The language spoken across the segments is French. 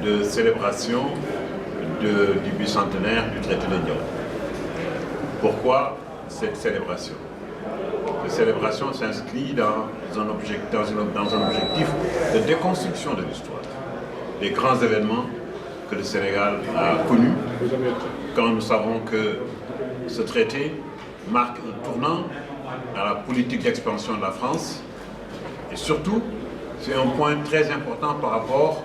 de célébration du bicentenaire du traité de Diaw. Pourquoi cette célébration? Cette célébration s'inscrit dans un objectif de déconstruction de l'histoire, des grands événements que le Sénégal a connus, quand nous savons que ce traité marque un tournant dans la politique d'expansion de la France, et surtout, c'est un point très important par rapport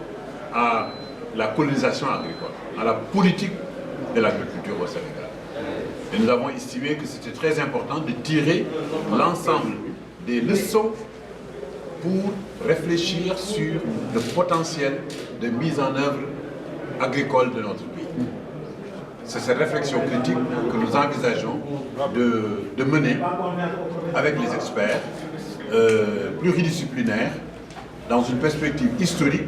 à la colonisation agricole, à la politique de l'agriculture au Sénégal. Et nous avons estimé que c'était très important de tirer l'ensemble des leçons pour réfléchir sur le potentiel de mise en œuvre agricole de notre pays. C'est cette réflexion critique que nous envisageons de mener avec les experts pluridisciplinaires dans une perspective historique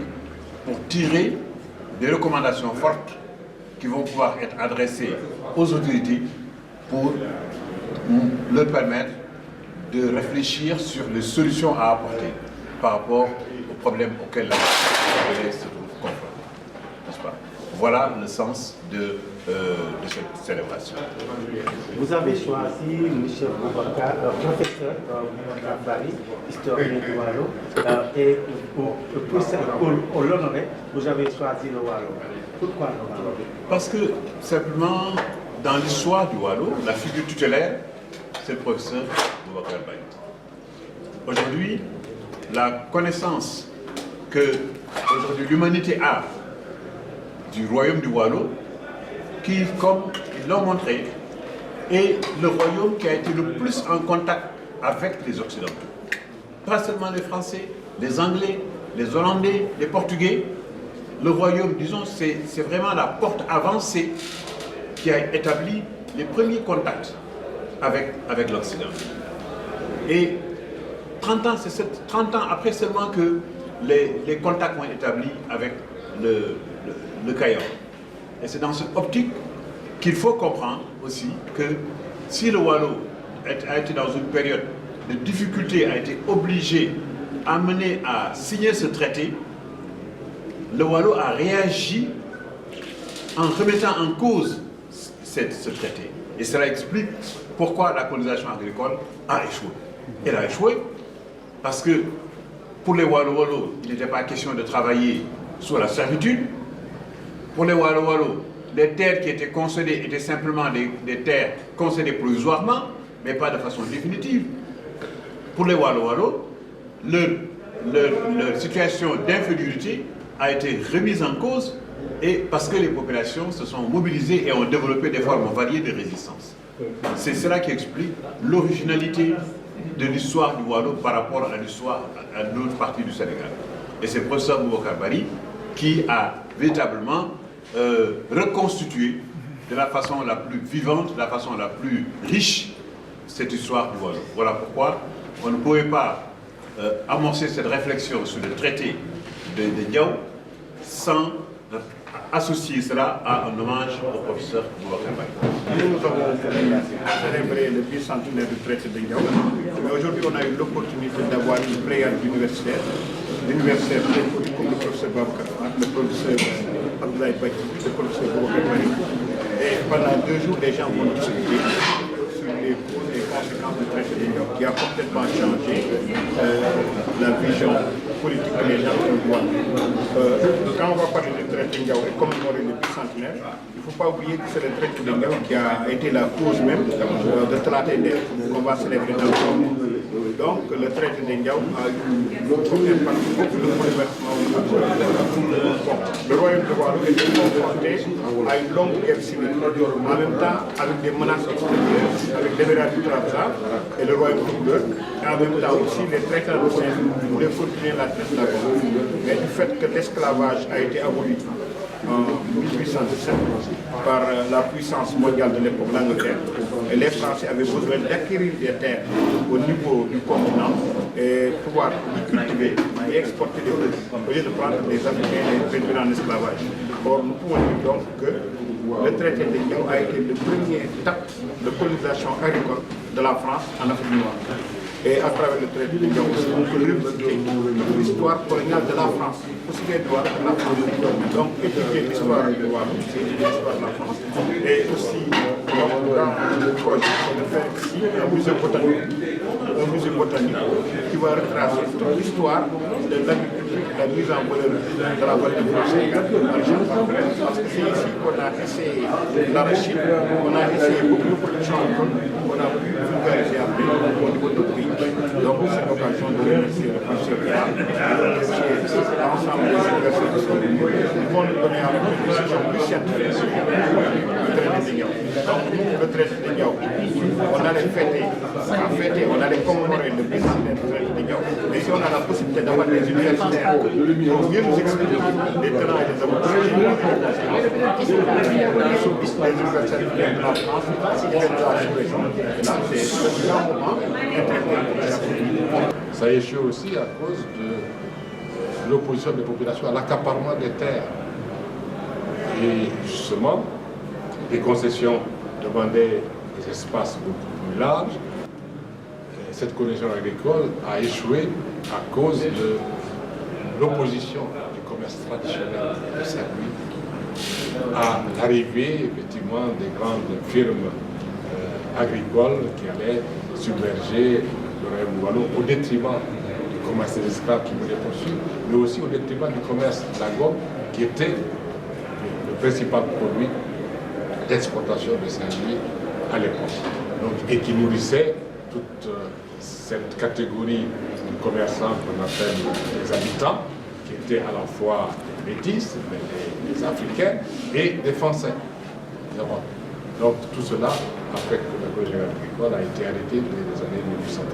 pour tirer des recommandations fortes qui vont pouvoir être adressées aux autorités pour leur permettre de réfléchir sur les solutions à apporter par rapport aux problèmes auxquels la société se trouve confrontée. N'est-ce pas? Voilà le sens de cette célébration. Vous avez choisi M. Boubacar, professeur Boubacar Bari, historien du Waalo, et pour l'honorer, vous avez choisi le Waalo. Pourquoi le Waalo? Parce que, simplement, dans l'histoire du Waalo, la figure tutélaire, c'est le professeur Boubacar Bari. Aujourd'hui, la connaissance que aujourd'hui l'humanité a du royaume du Waalo, qui, comme ils l'ont montré, est le royaume qui a été le plus en contact avec les Occidentaux. Pas seulement les Français, les Anglais, les Hollandais, les Portugais. Le royaume, disons, c'est vraiment la porte avancée qui a établi les premiers contacts avec l'Occident. Et 30 ans après seulement que les contacts ont été établis avec le Cayor. Et c'est dans cette optique qu'il faut comprendre aussi que si le Waalo a été dans une période de difficulté, a été obligé, amené à signer ce traité, le Waalo a réagi en remettant en cause ce traité. Et cela explique pourquoi la colonisation agricole a échoué. Elle a échoué parce que pour les Waalo, il n'était pas question de travailler sous la servitude. Pour les Waalo, les terres qui étaient concédées étaient simplement des terres concédées provisoirement, mais pas de façon définitive. Pour les Waalo, leur situation d'infériorité a été remise en cause et parce que les populations se sont mobilisées et ont développé des formes variées de résistance. C'est cela qui explique l'originalité de l'histoire du Waalo par rapport à l'histoire à l'autre partie du Sénégal. Et c'est le professeur Boubacar Bari qui a véritablement reconstitué de la façon la plus vivante, de la façon la plus riche cette histoire du Waalo. Voilà pourquoi on ne pouvait pas amorcer cette réflexion sur le traité de Diaw sans associer cela à un hommage au professeur Boubacar Bari. Nous avons célébré le bicentenaire du traité de Diaw, mais aujourd'hui on a eu l'opportunité d'avoir une pléiade d'universitaires très connus comme le professeur Boubacar, le professeur Abdoulaye Badji, le professeur Boubacar Bari. Et pendant 2 jours, les gens vont discuter sur les causes et conséquences du traité de Diaw qui a complètement changé la vision politique que les gens voient. Quand on va parler du traité de Diaw et commémorer le bicentenaire, il ne faut pas oublier que c'est le traité de Diaw qui a été la cause même de Tlatender qu'on va célébrer dans le monde. Donc le traité de Diaw a eu beaucoup d'impact, beaucoup de bouleversements. Le royaume de Waalo était confronté à une longue guerre civile, en même temps avec des menaces extérieures, avec l'événement du Trabza et le royaume de Couleur, et en même temps aussi les traitants de Saint voulaient continuer la traite là-bas. Mais du fait que l'esclavage a été aboli en 1817 par la puissance mondiale de l'époque, l'Angleterre, et les Français avaient besoin d'acquérir des terres au niveau du continent et pouvoir y cultiver et exporter des produits au lieu de prendre des Africains et les réduire en esclavage. Or, nous pouvons dire donc que le traité de Diaw a été le premier étape de colonisation agricole de la France en Afrique noire. Et à travers le traité de Diao aussi, on peut revisiter l'histoire coloniale de la France, aussi bien de la France. Donc, étudier l'histoire de Douala, c'est l'histoire de la France. Et aussi, dans le projet, c'est de faire ici un musée botanique qui va retracer toute l'histoire de l'agriculture et la mise en valeur de la vallée de Sénégal. Parce que c'est ici qu'on a essayé l'arachide, on a essayé beaucoup de production agricole, on a pu vulgariser après au niveau de notre pays. Donc c'est l'occasion de remercier le professeur Gérard, l'ensemble des universités qui sont venus, qui vont nous donner une décision plus scientifique sur le traité de Diao. Donc nous, le traité de Diao, on allait fêter, on allait commémorer le bicentenaire du traité de Diao. Mais si on a la possibilité d'avoir des universitaires pour mieux nous expliquer les tenants et les aboutissants, les universitaires qui viennent de la France, qui viennent de la sous-région, là c'est un grand moment intéressant. Ça échoue aussi à cause de l'opposition des populations à l'accaparement des terres. Et justement, les concessions demandaient des espaces beaucoup plus larges. Et cette condition agricole a échoué à cause de l'opposition du commerce traditionnel de Saint-Louis à l'arrivée effectivement des grandes firmes agricoles qui allaient submerger le Wallon au détriment du commerce des esclaves qui voulaient poursuivre, mais aussi au détriment du commerce de la gomme qui était le principal produit d'exportation de Saint-Louis à l'époque. Et qui nourrissait toute cette catégorie de commerçants qu'on appelle les habitants, qui étaient à la fois des métis, des Africains et des Français. Donc tout cela a fait que le projet agricole a été arrêté dès les années 1830.